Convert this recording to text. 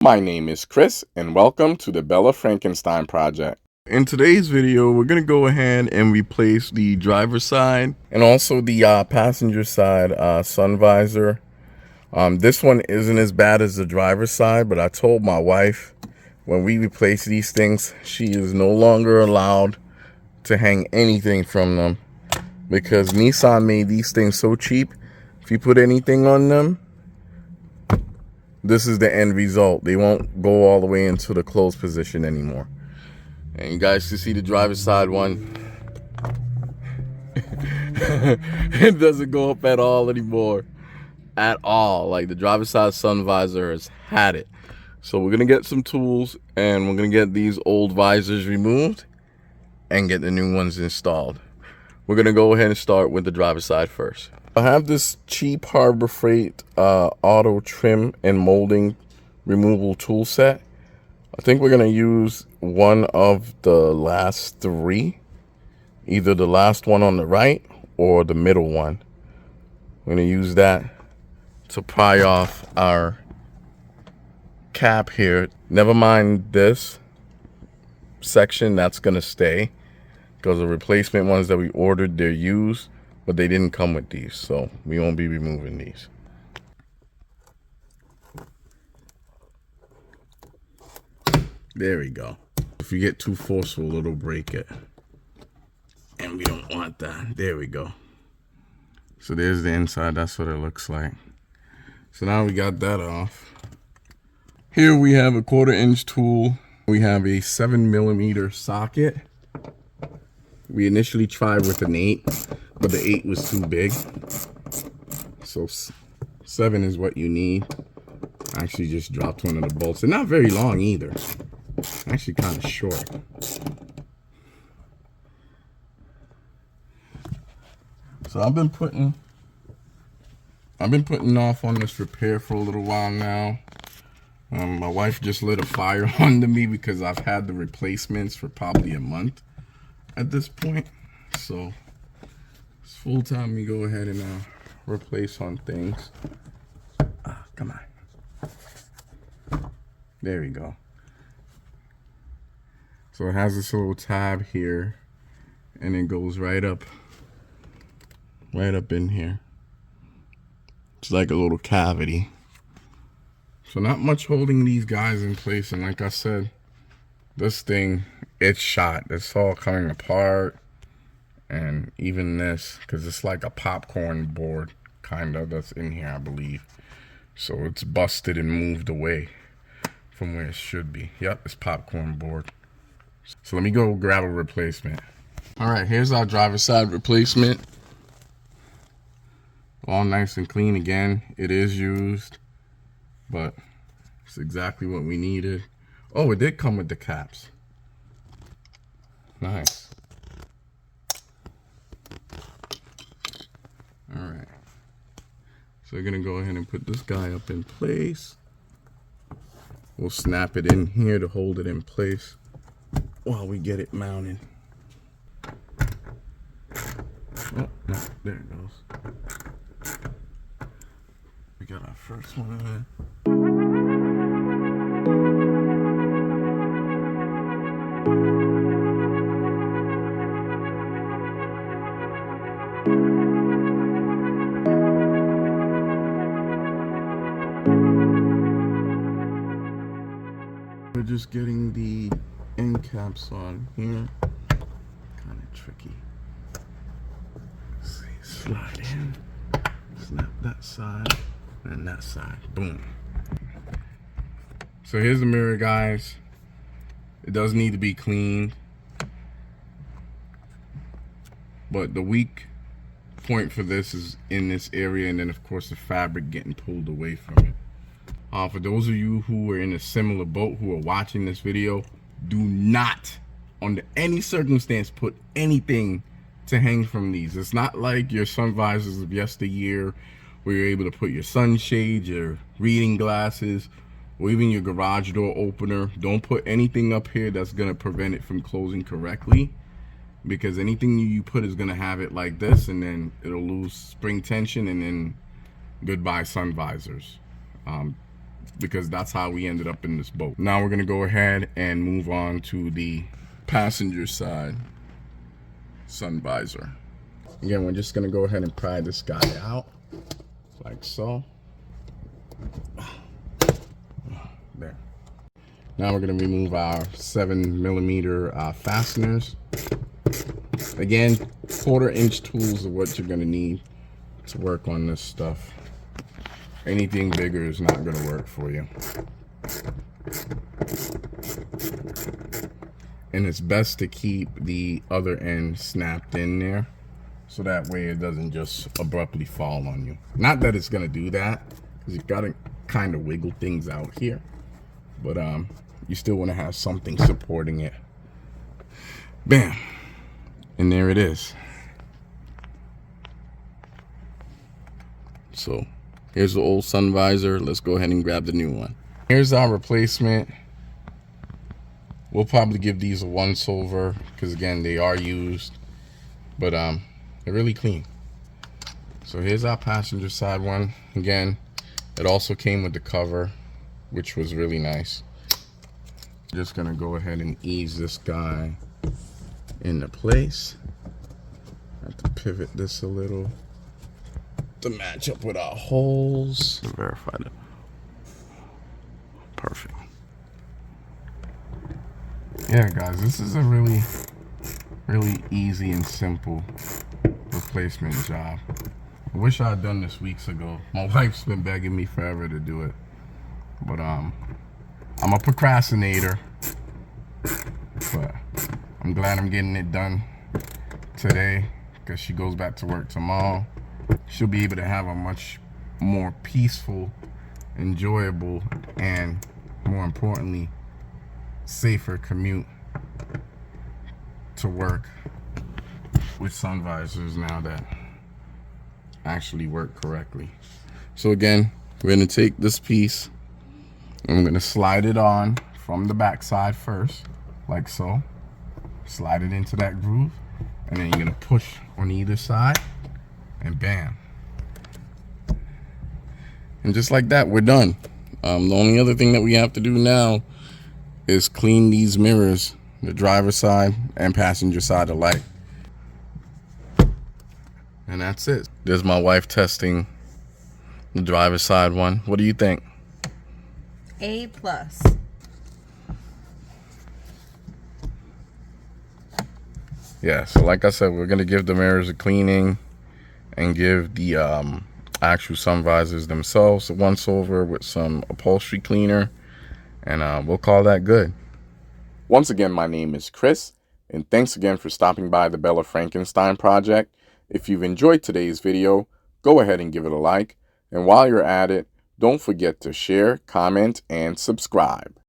My name is Chris, and welcome to the Bella Frankenstein Project. In today's video, we're going to go ahead and replace the driver's side and also the passenger side sun visor. This one isn't as bad as the driver's side, but I told my wife when we replace these things, she is no longer allowed to hang anything from them because Nissan made these things so cheap. If you put anything on them, this is the end result. They won't go all the way into the closed position anymore. And you guys can see the driver's side one. It doesn't go up at all anymore. At all. Like the driver's side sun visor has had it. So we're going to get some tools and we're going to get these old visors removed and get the new ones installed. We're going to go ahead and start with the driver's side first. I have this cheap Harbor Freight auto trim and molding removable tool set. I think we're going to use one of the last three. Either the last one on the right or the middle one. We're going to use that to pry off our cap here. Never mind this section, that's going to stay. Because the replacement ones that we ordered, they're used. But they didn't come with these, so we won't be removing these. There we go. If you get too forceful, it'll break it. And we don't want that. There we go. So there's the inside. That's what it looks like. So now we got that off. Here we have a 1/4-inch tool. We have a 7mm socket. We initially tried with an 8. But the 8 was too big. So 7 is what you need. I actually just dropped one of the bolts. They're not very long either. Actually kind of short. So I've been putting off on this repair for a little while now. My wife just lit a fire under me because I've had the replacements for probably a month at this point. So it's full time we go ahead and replace on things. Come on. There we go. So it has this little tab here and it goes right up in here. It's like a little cavity. So not much holding these guys in place, and like I said, this thing, it's shot. It's all coming apart. And even this, because it's like a popcorn board, kind of, that's in here, I believe. So it's busted and moved away from where it should be. Yep, it's popcorn board. So let me go grab a replacement. All right, here's our driver's side replacement. All nice and clean again. It is used, but it's exactly what we needed. Oh, it did come with the caps. Nice. Alright, so we're gonna go ahead and put this guy up in place. We'll snap it in here to hold it in place while we get it mounted. Oh, no, there it goes. We got our first one in. We're just getting the end caps on here. Kind of tricky. Let's see, slide in, snap that side, and that side. Boom. So here's the mirror, guys. It does need to be cleaned. But the weak point for this is in this area, and then of course the fabric getting pulled away from it. For those of you who are in a similar boat who are watching this video, do not, under any circumstance, put anything to hang from these. It's not like your sun visors of yesteryear where you're able to put your sunshades, your reading glasses, or even your garage door opener. Don't put anything up here that's going to prevent it from closing correctly, because anything you put is going to have it like this, and then it'll lose spring tension, and then goodbye sun visors. because that's how we ended up in this boat. Now we're gonna go ahead and move on to the passenger side sun visor. Again, we're just gonna go ahead and pry this guy out like so. There. Now we're gonna remove our 7mm fasteners. Again, 1/4-inch tools are what you're gonna need to work on this stuff. Anything bigger is not gonna work for you. And it's best to keep the other end snapped in there, so that way it doesn't just abruptly fall on you. Not that it's gonna do that, because you gotta kind of wiggle things out here, but you still want to have something supporting it. Bam, and there it is. So here's the old sun visor. Let's go ahead and grab the new one. Here's our replacement. We'll probably give these a once over, because again, they are used, but they're really clean. So here's our passenger side one. Again, it also came with the cover, which was really nice. Just gonna go ahead and ease this guy into place. I have to pivot this a little to match up with our holes. Verify that. Perfect. Yeah, guys, this is a really easy and simple replacement job. I wish I had done this weeks ago. My wife's been begging me forever to do it, but I'm a procrastinator, but I'm glad I'm getting it done today, because she goes back to work tomorrow. She'll be able to have a much more peaceful, enjoyable, and more importantly, safer commute to work with sun visors now that actually work correctly. So again, we're going to take this piece and we're going to slide it on from the back side first, like so. Slide it into that groove, and then you're going to push on either side, and bam. And just like that, we're done. The only other thing that we have to do now is clean these mirrors, the driver's side and passenger side alike. And that's it. There's my wife testing the driver's side one. What do you think? A+. Yeah, so like I said, we're gonna give the mirrors a cleaning and give the actual sun visors themselves a once over with some upholstery cleaner, and we'll call that good. Once again, my name is Chris, and thanks again for stopping by the Bella Frankenstein project. If you've enjoyed today's video, go ahead and give it a like, and while you're at it, don't forget to share, comment, and subscribe.